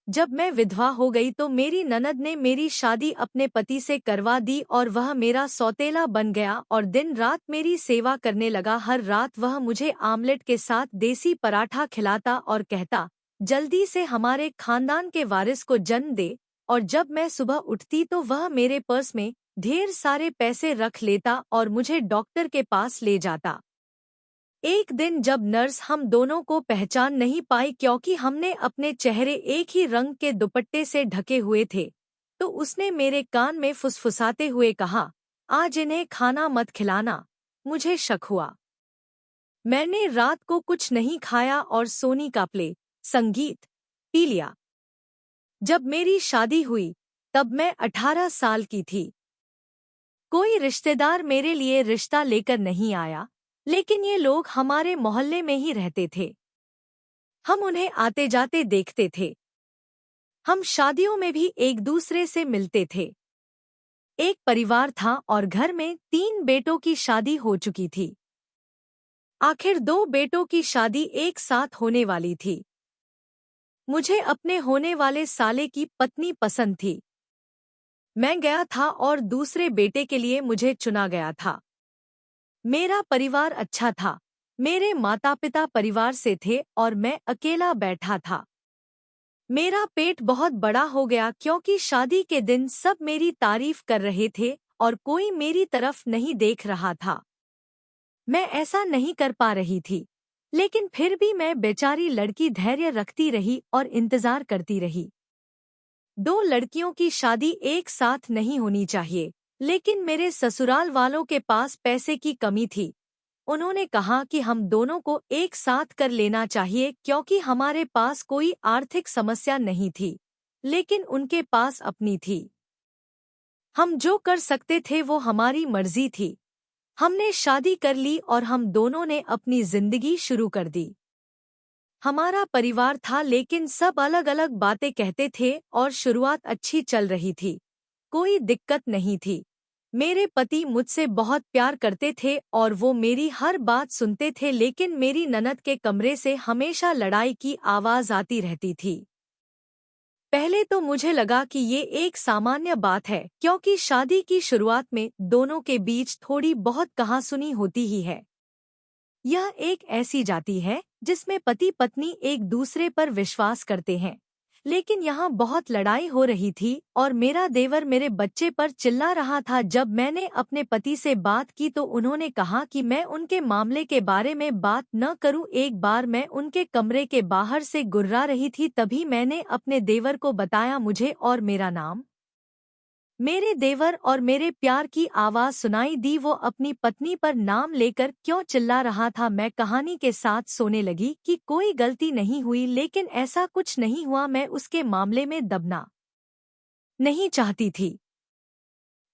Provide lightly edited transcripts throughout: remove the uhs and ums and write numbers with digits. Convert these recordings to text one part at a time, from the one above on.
जब मैं विधवा हो गई तो मेरी ननद ने मेरी शादी अपने पति से करवा दी और वह मेरा सौतेला बन गया और दिन रात मेरी सेवा करने लगा। हर रात वह मुझे आमलेट के साथ देसी पराठा खिलाता और कहता, जल्दी से हमारे खानदान के वारिस को जन्म दे। और जब मैं सुबह उठती तो वह मेरे पर्स में ढेर सारे पैसे रख लेता और मुझे डॉक्टर के पास ले जाता। एक दिन जब नर्स हम दोनों को पहचान नहीं पाई क्योंकि हमने अपने चेहरे एक ही रंग के दुपट्टे से ढके हुए थे, तो उसने मेरे कान में फुसफुसाते हुए कहा, आज इन्हें खाना मत खिलाना। मुझे शक हुआ। मैंने रात को कुछ नहीं खाया और सोनी का प्ले संगीत पी लिया। जब मेरी शादी हुई तब मैं 18 साल की थी। कोई रिश्तेदार मेरे लिए रिश्ता लेकर नहीं आया, लेकिन ये लोग हमारे मोहल्ले में ही रहते थे। हम उन्हें आते जाते देखते थे। हम शादियों में भी एक दूसरे से मिलते थे। एक परिवार था और घर में 3 बेटों की शादी हो चुकी थी। आखिर 2 बेटों की शादी एक साथ होने वाली थी। मुझे अपने होने वाले साले की पत्नी पसंद थी। मैं गया था और दूसरे बेटे के लिए मुझे चुना गया था। मेरा परिवार अच्छा था। मेरे माता पिता परिवार से थे और मैं अकेला बैठा था। मेरा पेट बहुत बड़ा हो गया क्योंकि शादी के दिन सब मेरी तारीफ कर रहे थे और कोई मेरी तरफ नहीं देख रहा था। मैं ऐसा नहीं कर पा रही थी, लेकिन फिर भी मैं बेचारी लड़की धैर्य रखती रही और इंतजार करती रही। 2 लड़कियों की शादी एक साथ नहीं होनी चाहिए, लेकिन मेरे ससुराल वालों के पास पैसे की कमी थी। उन्होंने कहा कि हम दोनों को एक साथ कर लेना चाहिए क्योंकि हमारे पास कोई आर्थिक समस्या नहीं थी, लेकिन उनके पास अपनी थी। हम जो कर सकते थे वो हमारी मर्जी थी। हमने शादी कर ली और हम दोनों ने अपनी जिंदगी शुरू कर दी। हमारा परिवार था लेकिन सब अलग अलग बातें कहते थे और शुरुआत अच्छी चल रही थी। कोई दिक्कत नहीं थी। मेरे पति मुझसे बहुत प्यार करते थे और वो मेरी हर बात सुनते थे, लेकिन मेरी ननद के कमरे से हमेशा लड़ाई की आवाज आती रहती थी। पहले तो मुझे लगा कि ये एक सामान्य बात है क्योंकि शादी की शुरुआत में दोनों के बीच थोड़ी बहुत कहासुनी होती ही है। यह एक ऐसी जाति है जिसमें पति पत्नी एक दूसरे पर विश्वास करते हैं, लेकिन यहाँ बहुत लड़ाई हो रही थी और मेरा देवर मेरे बच्चे पर चिल्ला रहा था। जब मैंने अपने पति से बात की तो उन्होंने कहा कि मैं उनके मामले के बारे में बात न करूं। एक बार मैं उनके कमरे के बाहर से गुर्रा रही थी, तभी मैंने अपने देवर को बताया मुझे और मेरा नाम। मेरे देवर और मेरे प्यार की आवाज सुनाई दी। वो अपनी पत्नी पर नाम लेकर क्यों चिल्ला रहा था। मैं कहानी के साथ सोने लगी कि कोई गलती नहीं हुई, लेकिन ऐसा कुछ नहीं हुआ। मैं उसके मामले में दबना नहीं चाहती थी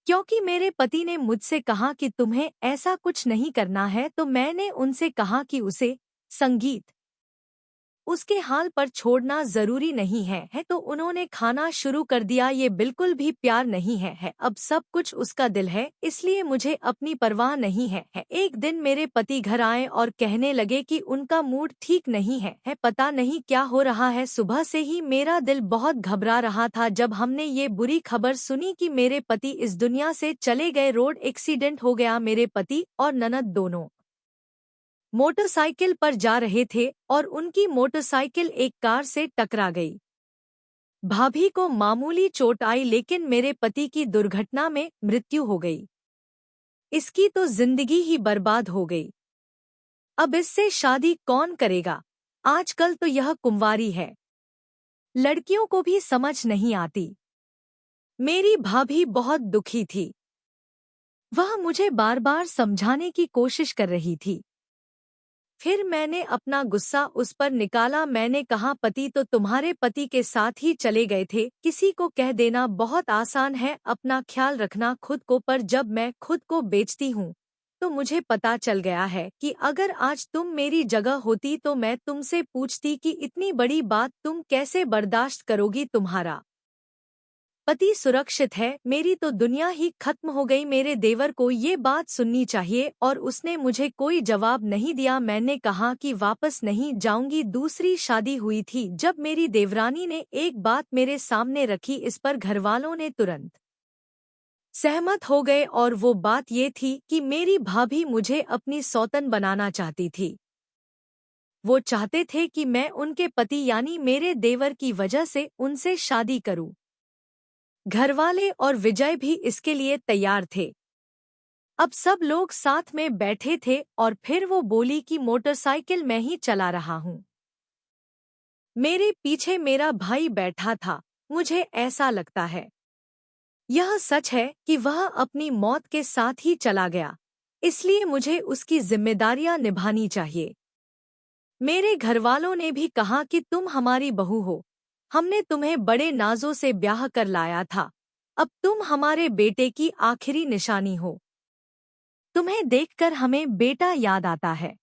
क्योंकि मेरे पति ने मुझसे कहा कि तुम्हें ऐसा कुछ नहीं करना है, तो मैंने उनसे कहा कि उसे संगीत उसके हाल पर छोड़ना जरूरी नहीं है तो उन्होंने खाना शुरू कर दिया। ये बिल्कुल भी प्यार नहीं है, अब सब कुछ उसका दिल है, इसलिए मुझे अपनी परवाह नहीं है। एक दिन मेरे पति घर आए और कहने लगे कि उनका मूड ठीक नहीं है, पता नहीं क्या हो रहा है। सुबह से ही मेरा दिल बहुत घबरा रहा था जब हमने ये बुरी खबर सुनी कि मेरे पति इस दुनिया से चले गए। रोड एक्सीडेंट हो गया। मेरे पति और ननद दोनों मोटरसाइकिल पर जा रहे थे और उनकी मोटरसाइकिल एक कार से टकरा गई। भाभी को मामूली चोट आई, लेकिन मेरे पति की दुर्घटना में मृत्यु हो गई। इसकी तो जिंदगी ही बर्बाद हो गई। अब इससे शादी कौन करेगा? आजकल तो यह कुंवारी है। लड़कियों को भी समझ नहीं आती। मेरी भाभी बहुत दुखी थी। वह मुझे बार बार समझाने की कोशिश कर रही थी। फिर मैंने अपना गुस्सा उस पर निकाला। मैंने कहा, पति तो तुम्हारे पति के साथ ही चले गए थे। किसी को कह देना बहुत आसान है, अपना ख्याल रखना खुद को। पर जब मैं खुद को बेचती हूँ तो मुझे पता चल गया है कि अगर आज तुम मेरी जगह होती तो मैं तुमसे पूछती कि इतनी बड़ी बात तुम कैसे बर्दाश्त करोगी। तुम्हारा पति सुरक्षित है, मेरी तो दुनिया ही खत्म हो गई। मेरे देवर को ये बात सुननी चाहिए और उसने मुझे कोई जवाब नहीं दिया। मैंने कहा कि वापस नहीं जाऊंगी। दूसरी शादी हुई थी जब मेरी देवरानी ने एक बात मेरे सामने रखी, इस पर घरवालों ने तुरंत सहमत हो गए और वो बात ये थी कि मेरी भाभी मुझे अपनी सौतन बनाना चाहती थी। वो चाहते थे कि मैं उनके पति यानी मेरे देवर की वजह से उनसे शादी करूं। घरवाले और विजय भी इसके लिए तैयार थे। अब सब लोग साथ में बैठे थे और फिर वो बोली कि मोटरसाइकिल मैं ही चला रहा हूं। मेरे पीछे मेरा भाई बैठा था। मुझे ऐसा लगता है यह सच है कि वह अपनी मौत के साथ ही चला गया, इसलिए मुझे उसकी जिम्मेदारियां निभानी चाहिए। मेरे घरवालों ने भी कहा कि तुम हमारी बहू हो, हमने तुम्हें बड़े नाजों से ब्याह कर लाया था, अब तुम हमारे बेटे की आखिरी निशानी हो। तुम्हें देखकर हमें बेटा याद आता है,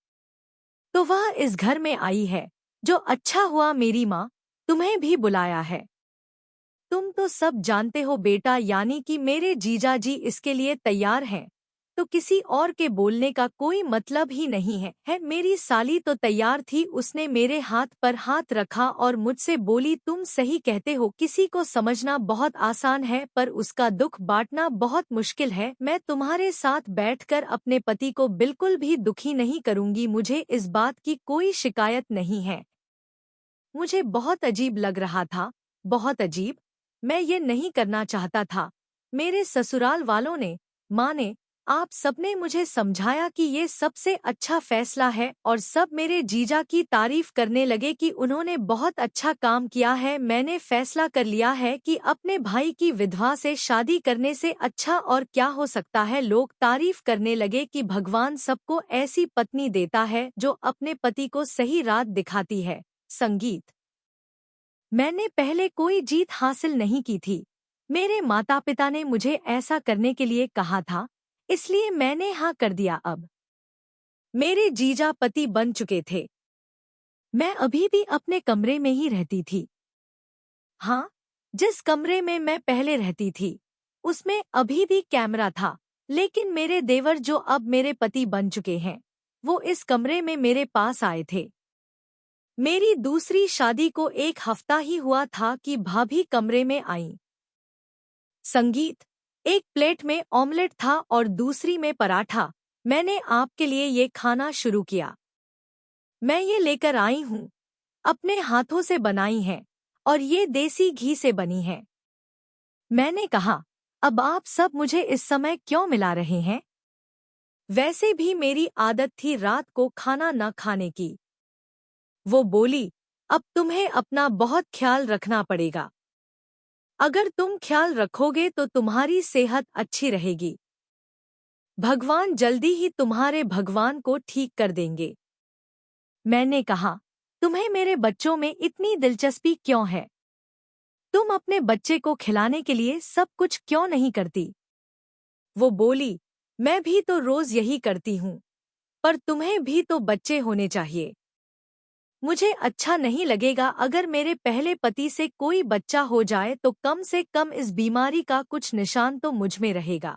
तो वह इस घर में आई है। जो अच्छा हुआ मेरी माँ तुम्हें भी बुलाया है। तुम तो सब जानते हो बेटा, यानी कि मेरे जीजा जी इसके लिए तैयार हैं, तो किसी और के बोलने का कोई मतलब ही नहीं है। मेरी साली तो तैयार थी, उसने मेरे हाथ पर हाथ रखा और मुझसे बोली तुम सही कहते हो, किसी को समझना बहुत आसान है पर उसका दुख बांटना बहुत मुश्किल है। मैं तुम्हारे साथ बैठकर अपने पति को बिल्कुल भी दुखी नहीं करूंगी, मुझे इस बात की कोई शिकायत नहीं है। मुझे बहुत अजीब लग रहा था, बहुत अजीब। मैं ये नहीं करना चाहता था। मेरे ससुराल वालों ने, माँ ने, आप सबने मुझे समझाया कि ये सबसे अच्छा फैसला है और सब मेरे जीजा की तारीफ करने लगे कि उन्होंने बहुत अच्छा काम किया है। मैंने फैसला कर लिया है कि अपने भाई की विधवा से शादी करने से अच्छा और क्या हो सकता है। लोग तारीफ करने लगे कि भगवान सबको ऐसी पत्नी देता है जो अपने पति को सही राह दिखाती है। संगीत। मैंने पहले कोई जीत हासिल नहीं की थी। मेरे माता पिता ने मुझे ऐसा करने के लिए कहा था, इसलिए मैंने हाँ कर दिया। अब मेरे जीजा पति बन चुके थे। मैं अभी भी अपने कमरे में ही रहती थी। हाँ, जिस कमरे में मैं पहले रहती थी उसमें अभी भी कैमरा था, लेकिन मेरे देवर जो अब मेरे पति बन चुके हैं, वो इस कमरे में मेरे पास आए थे। मेरी दूसरी शादी को 1 हफ्ता ही हुआ था कि भाभी कमरे में आई। संगीत। एक प्लेट में ऑमलेट था और दूसरी में पराठा। मैंने आपके लिए ये खाना शुरू किया। मैं ये लेकर आई हूँ, अपने हाथों से बनाई है और ये देसी घी से बनी है। मैंने कहा, अब आप सब मुझे इस समय क्यों मिला रहे हैं? वैसे भी मेरी आदत थी रात को खाना न खाने की। वो बोली, अब तुम्हें अपना बहुत ख्याल रखना पड़ेगा। अगर तुम ख्याल रखोगे तो तुम्हारी सेहत अच्छी रहेगी। भगवान जल्दी ही तुम्हारे भगवान को ठीक कर देंगे। मैंने कहा, तुम्हें मेरे बच्चों में इतनी दिलचस्पी क्यों है? तुम अपने बच्चे को खिलाने के लिए सब कुछ क्यों नहीं करती? वो बोली, मैं भी तो रोज यही करती हूँ, पर तुम्हें भी तो बच्चे होने चाहिए। मुझे अच्छा नहीं लगेगा अगर मेरे पहले पति से कोई बच्चा हो जाए, तो कम से कम इस बीमारी का कुछ निशान तो मुझ में रहेगा।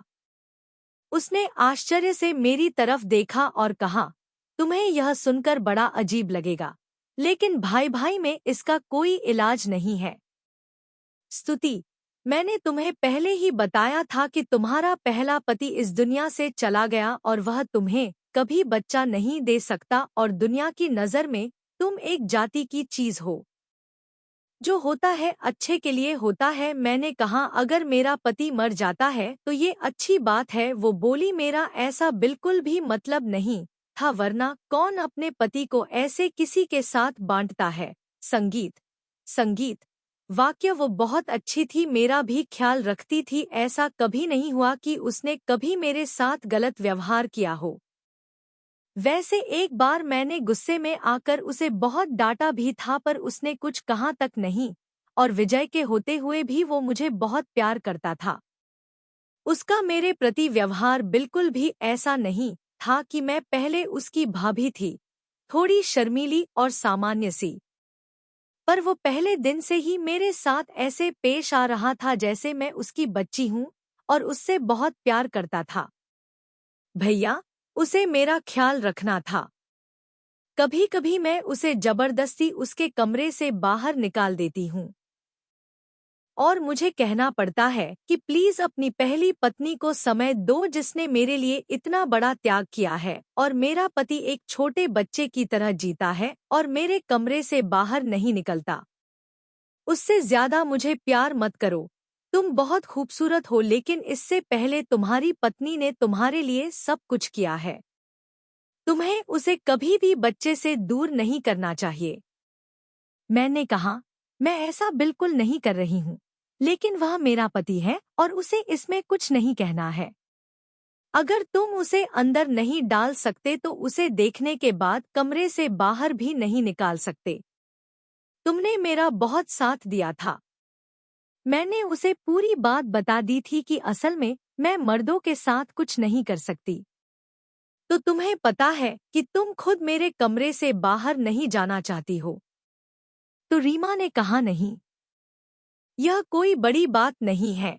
उसने आश्चर्य से मेरी तरफ देखा और कहा, तुम्हें यह सुनकर बड़ा अजीब लगेगा, लेकिन भाई भाई में इसका कोई इलाज नहीं है। स्तुति। मैंने तुम्हें पहले ही बताया था कि तुम्हारा पहला पति इस दुनिया से चला गया और वह तुम्हें कभी बच्चा नहीं दे सकता और दुनिया की नज़र में तुम एक जाति की चीज हो। जो होता है अच्छे के लिए होता है। मैंने कहा, अगर मेरा पति मर जाता है तो ये अच्छी बात है। वो बोली, मेरा ऐसा बिल्कुल भी मतलब नहीं था, वरना कौन अपने पति को ऐसे किसी के साथ बांटता है। संगीत। संगीत। वाक्य। वो बहुत अच्छी थी, मेरा भी ख्याल रखती थी। ऐसा कभी नहीं हुआ कि उसने कभी मेरे साथ गलत व्यवहार किया हो। वैसे एक बार मैंने गुस्से में आकर उसे बहुत डांटा भी था, पर उसने कुछ कहा तक नहीं और विजय के होते हुए भी वो मुझे बहुत प्यार करता था। उसका मेरे प्रति व्यवहार बिल्कुल भी ऐसा नहीं था कि मैं पहले उसकी भाभी थी, थोड़ी शर्मीली और सामान्य सी। पर वो पहले दिन से ही मेरे साथ ऐसे पेश आ रहा था जैसे मैं उसकी बच्ची हूँ और उससे बहुत प्यार करता था। भैया, उसे मेरा ख्याल रखना था। कभी कभी मैं उसे जबरदस्ती उसके कमरे से बाहर निकाल देती हूँ और मुझे कहना पड़ता है कि प्लीज अपनी पहली पत्नी को समय दो जिसने मेरे लिए इतना बड़ा त्याग किया है, और मेरा पति एक छोटे बच्चे की तरह जीता है और मेरे कमरे से बाहर नहीं निकलता। उससे ज्यादा मुझे प्यार मत करो। तुम बहुत खूबसूरत हो, लेकिन इससे पहले तुम्हारी पत्नी ने तुम्हारे लिए सब कुछ किया है। तुम्हें उसे कभी भी बच्चे से दूर नहीं करना चाहिए। मैंने कहा, मैं ऐसा बिल्कुल नहीं कर रही हूँ, लेकिन वह मेरा पति है और उसे इसमें कुछ नहीं कहना है। अगर तुम उसे अंदर नहीं डाल सकते तो उसे देखने के बाद कमरे से बाहर भी नहीं निकाल सकते। तुमने मेरा बहुत साथ दिया था। मैंने उसे पूरी बात बता दी थी कि असल में मैं मर्दों के साथ कुछ नहीं कर सकती। तो तुम्हें पता है कि तुम खुद मेरे कमरे से बाहर नहीं जाना चाहती हो। तो रीमा ने कहा, नहीं, यह कोई बड़ी बात नहीं है।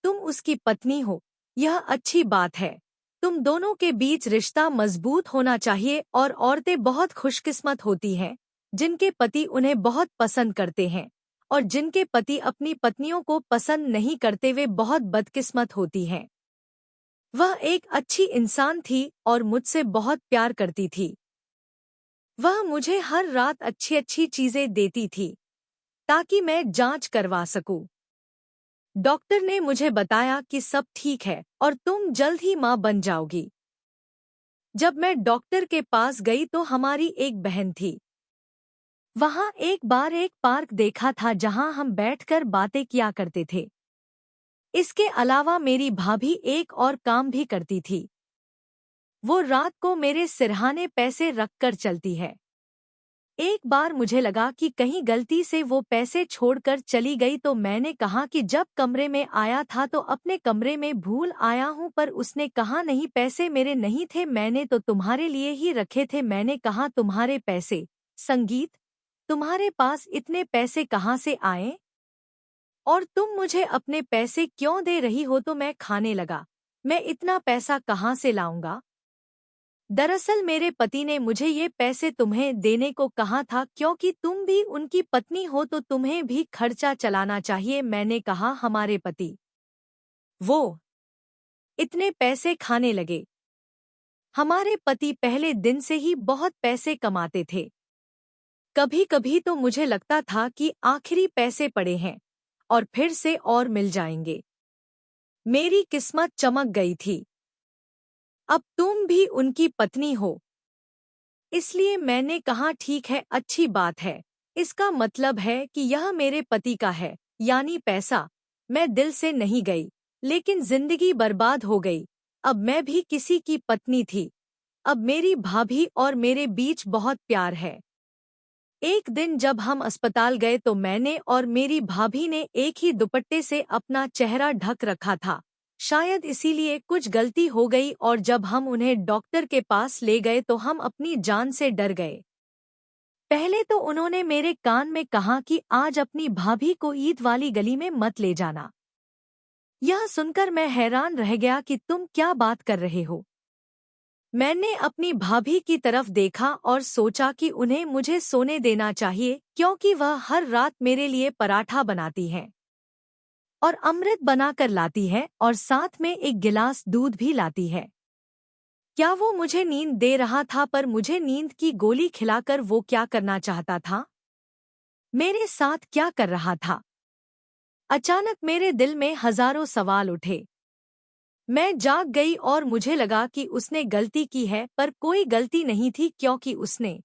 तुम उसकी पत्नी हो, यह अच्छी बात है। तुम दोनों के बीच रिश्ता मजबूत होना चाहिए, और औरतें बहुत खुशकिस्मत होती हैं जिनके पति उन्हें बहुत पसंद करते हैं, और जिनके पति अपनी पत्नियों को पसंद नहीं करते वे बहुत बदकिस्मत होती हैं। वह एक अच्छी इंसान थी और मुझसे बहुत प्यार करती थी। वह मुझे हर रात अच्छी अच्छी चीजें देती थी ताकि मैं जांच करवा सकूं। डॉक्टर ने मुझे बताया कि सब ठीक है और तुम जल्द ही मां बन जाओगी। जब मैं डॉक्टर के पास गई तो हमारी एक बहन थी। वहां एक बार एक पार्क देखा था जहां हम बैठकर बातें किया करते थे। इसके अलावा मेरी भाभी एक और काम भी करती थी। वो रात को मेरे सिरहाने पैसे रखकर चलती है। एक बार मुझे लगा कि कहीं गलती से वो पैसे छोड़कर चली गई, तो मैंने कहा कि जब कमरे में आया था तो अपने कमरे में भूल आया हूँ, पर उसने कहा, नहीं, पैसे मेरे नहीं थे, मैंने तो तुम्हारे लिए ही रखे थे। मैंने कहा, तुम्हारे पैसे? संगीत, तुम्हारे पास इतने पैसे कहाँ से आए? और तुम मुझे अपने पैसे क्यों दे रही हो? तो मैं खाने लगा, मैं इतना पैसा कहाँ से लाऊंगा? दरअसल मेरे पति ने मुझे ये पैसे तुम्हें देने को कहा था क्योंकि तुम भी उनकी पत्नी हो तो तुम्हें भी खर्चा चलाना चाहिए। मैंने कहा, हमारे पति वो इतने पैसे खाने लगे? हमारे पति पहले दिन से ही बहुत पैसे कमाते थे। कभी कभी तो मुझे लगता था कि आखिरी पैसे पड़े हैं और फिर से और मिल जाएंगे। मेरी किस्मत चमक गई थी। अब तुम भी उनकी पत्नी हो। इसलिए मैंने कहा, ठीक है, अच्छी बात है। इसका मतलब है कि यह मेरे पति का है, यानी पैसा। मैं दिल से नहीं गई, लेकिन जिंदगी बर्बाद हो गई। अब मैं भी किसी की पत्नी थी। अब मेरी भाभी और मेरे बीच बहुत प्यार है। एक दिन जब हम अस्पताल गए तो मैंने और मेरी भाभी ने एक ही दुपट्टे से अपना चेहरा ढक रखा था। शायद इसीलिए कुछ गलती हो गई, और जब हम उन्हें डॉक्टर के पास ले गए तो हम अपनी जान से डर गए। पहले तो उन्होंने मेरे कान में कहा कि आज अपनी भाभी को ईद वाली गली में मत ले जाना। यह सुनकर मैं हैरान रह गया कि तुम क्या बात कर रहे हो। मैंने अपनी भाभी की तरफ देखा और सोचा कि उन्हें मुझे सोने देना चाहिए, क्योंकि वह हर रात मेरे लिए पराठा बनाती हैं और अमृत बनाकर लाती है और साथ में एक गिलास दूध भी लाती है। क्या वो मुझे नींद दे रहा था? पर मुझे नींद की गोली खिलाकर वो क्या करना चाहता था? मेरे साथ क्या कर रहा था? अचानक मेरे दिल में हजारों सवाल उठे। मैं जाग गई और मुझे लगा कि उसने गलती की है, पर कोई गलती नहीं थी क्योंकि उसने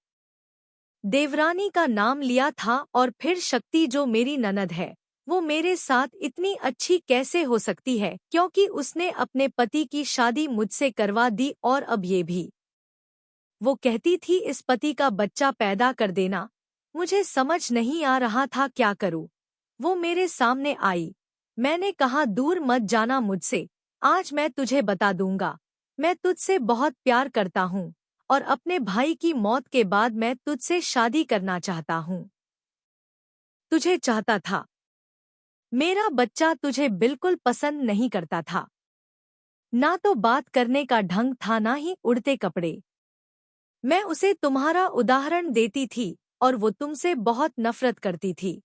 देवरानी का नाम लिया था। और फिर शक्ति, जो मेरी ननद है, वो मेरे साथ इतनी अच्छी कैसे हो सकती है, क्योंकि उसने अपने पति की शादी मुझसे करवा दी। और अब ये भी वो कहती थी इस पति का बच्चा पैदा कर देना। मुझे समझ नहीं आ रहा था क्या करूं। वो मेरे सामने आई। मैंने कहा, दूर मत जाना मुझसे। आज मैं तुझे बता दूंगा, मैं तुझसे बहुत प्यार करता हूँ और अपने भाई की मौत के बाद मैं तुझसे शादी करना चाहता हूँ। तुझे चाहता था। मेरा बच्चा तुझे बिल्कुल पसंद नहीं करता था। ना तो बात करने का ढंग था, ना ही उड़ते कपड़े। मैं उसे तुम्हारा उदाहरण देती थी और वो तुमसे बहुत नफरत करती थी।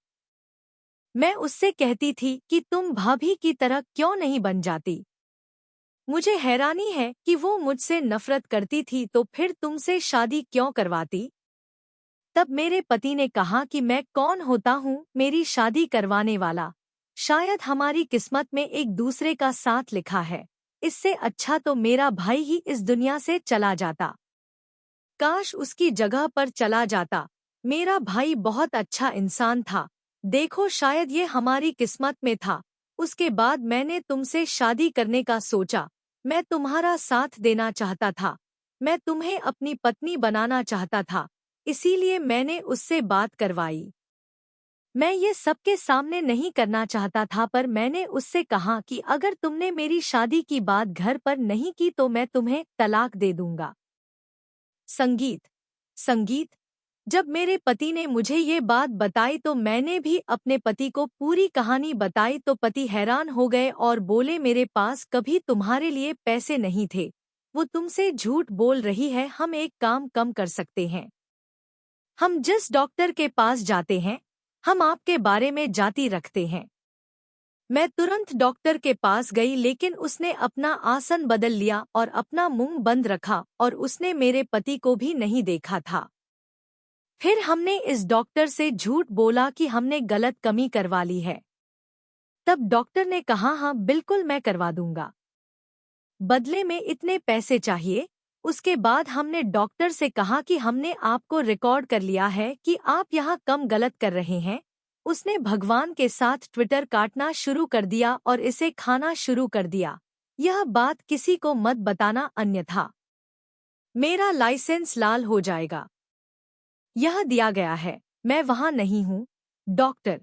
मैं उससे कहती थी कि तुम भाभी की तरह क्यों नहीं बन जाती। मुझे हैरानी है कि वो मुझसे नफरत करती थी तो फिर तुमसे शादी क्यों करवाती। तब मेरे पति ने कहा कि मैं कौन होता हूँ मेरी शादी करवाने वाला। शायद हमारी किस्मत में एक दूसरे का साथ लिखा है। इससे अच्छा तो मेरा भाई ही इस दुनिया से चला जाता। काश उसकी जगह पर चला जाता। मेरा भाई बहुत अच्छा इंसान था। देखो, शायद ये हमारी किस्मत में था। उसके बाद मैंने तुमसे शादी करने का सोचा। मैं तुम्हारा साथ देना चाहता था। मैं तुम्हें अपनी पत्नी बनाना चाहता था। इसीलिए मैंने उससे बात करवाई। मैं ये सबके सामने नहीं करना चाहता था, पर मैंने उससे कहा कि अगर तुमने मेरी शादी की बात घर पर नहीं की तो मैं तुम्हें तलाक दे दूंगा। संगीत। संगीत। जब मेरे पति ने मुझे ये बात बताई तो मैंने भी अपने पति को पूरी कहानी बताई तो पति हैरान हो गए और बोले, मेरे पास कभी तुम्हारे लिए पैसे नहीं थे। वो तुमसे झूठ बोल रही है। हम एक काम कम कर सकते हैं। हम जिस डॉक्टर के पास जाते हैं, हम आपके बारे में जाती रखते हैं। मैं तुरंत डॉक्टर के पास गई, लेकिन उसने अपना आसन बदल लिया और अपना मुंह बंद रखा और उसने मेरे पति को भी नहीं देखा था। फिर हमने इस डॉक्टर से झूठ बोला कि हमने गलत कमी करवा ली है। तब डॉक्टर ने कहा, हाँ बिल्कुल मैं करवा दूंगा। बदले में इतने पैसे चाहिए। उसके बाद हमने डॉक्टर से कहा कि हमने आपको रिकॉर्ड कर लिया है कि आप यहाँ कम गलत कर रहे हैं। उसने भगवान के साथ ट्विटर काटना शुरू कर दिया और इसे खाना शुरू कर दिया। यह बात किसी को मत बताना, अन्यथा मेरा लाइसेंस लाल हो जाएगा। यह दिया गया है। मैं वहां नहीं हूँ, डॉक्टर।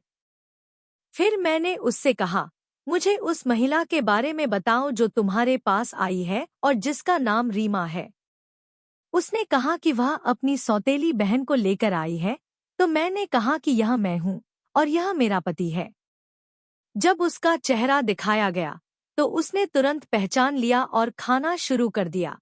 फिर मैंने उससे कहा, मुझे उस महिला के बारे में बताओ जो तुम्हारे पास आई है और जिसका नाम रीमा है। उसने कहा कि वह अपनी सौतेली बहन को लेकर आई है। तो मैंने कहा कि यह मैं हूँ और यह मेरा पति है। जब उसका चेहरा दिखाया गया तो उसने तुरंत पहचान लिया और खाना शुरू कर दिया।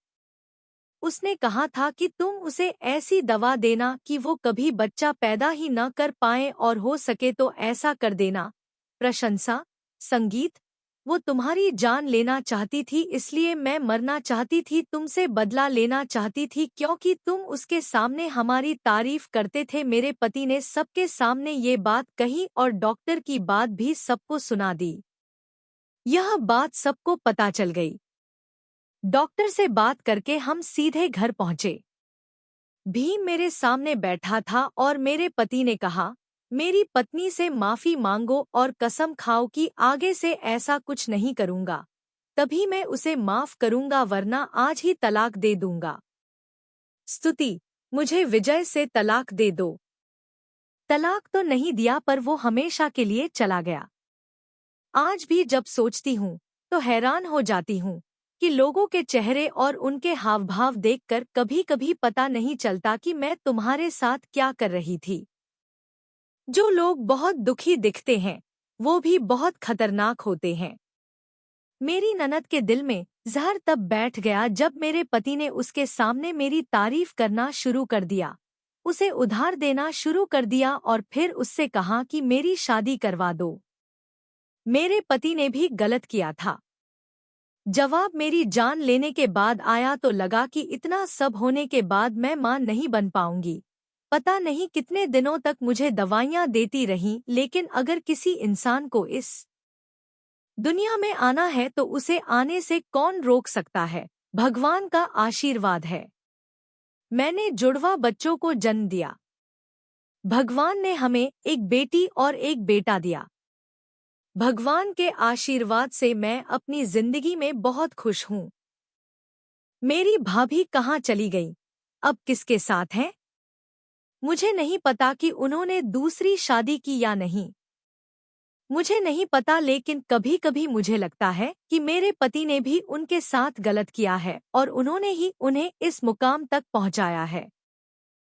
उसने कहा था कि तुम उसे ऐसी दवा देना कि वो कभी बच्चा पैदा ही न कर पाए और हो सके तो ऐसा कर देना। प्रशंसा। संगीत। वो तुम्हारी जान लेना चाहती थी, इसलिए मैं मरना चाहती थी। तुमसे बदला लेना चाहती थी क्योंकि तुम उसके सामने हमारी तारीफ करते थे। मेरे पति ने सबके सामने ये बात कही और डॉक्टर की बात भी सबको सुना दी। यह बात सबको पता चल गई। डॉक्टर से बात करके हम सीधे घर पहुंचे। भीम मेरे सामने बैठा था और मेरे पति ने कहा, मेरी पत्नी से माफी मांगो और कसम खाओ कि आगे से ऐसा कुछ नहीं करूंगा। तभी मैं उसे माफ करूंगा, वरना आज ही तलाक दे दूंगा। स्तुति। मुझे विजय से तलाक दे दो। तलाक तो नहीं दिया, पर वो हमेशा के लिए चला गया। आज भी जब सोचती हूँ तो हैरान हो जाती हूँ कि लोगों के चेहरे और उनके हावभाव देखकर कभी-कभी पता नहीं चलता कि मैं तुम्हारे साथ क्या कर रही थी। जो लोग बहुत दुखी दिखते हैं वो भी बहुत खतरनाक होते हैं। मेरी ननद के दिल में जहर तब बैठ गया जब मेरे पति ने उसके सामने मेरी तारीफ करना शुरू कर दिया, उसे उधार देना शुरू कर दिया और फिर उससे कहा कि मेरी शादी करवा दो। मेरे पति ने भी गलत किया था। जवाब मेरी जान लेने के बाद आया तो लगा कि इतना सब होने के बाद मैं मां नहीं बन पाऊंगी। पता नहीं कितने दिनों तक मुझे दवाइयां देती रहीं, लेकिन अगर किसी इंसान को इस दुनिया में आना है तो उसे आने से कौन रोक सकता है। भगवान का आशीर्वाद है। मैंने जुड़वा बच्चों को जन्म दिया। भगवान ने हमें एक बेटी और एक बेटा दिया। भगवान के आशीर्वाद से मैं अपनी जिंदगी में बहुत खुश हूँ। मेरी भाभी कहाँ चली गई, अब किसके साथ हैं? मुझे नहीं पता कि उन्होंने दूसरी शादी की या नहीं। मुझे नहीं पता, लेकिन कभी-कभी मुझे लगता है कि मेरे पति ने भी उनके साथ गलत किया है और उन्होंने ही उन्हें इस मुकाम तक पहुंचाया है।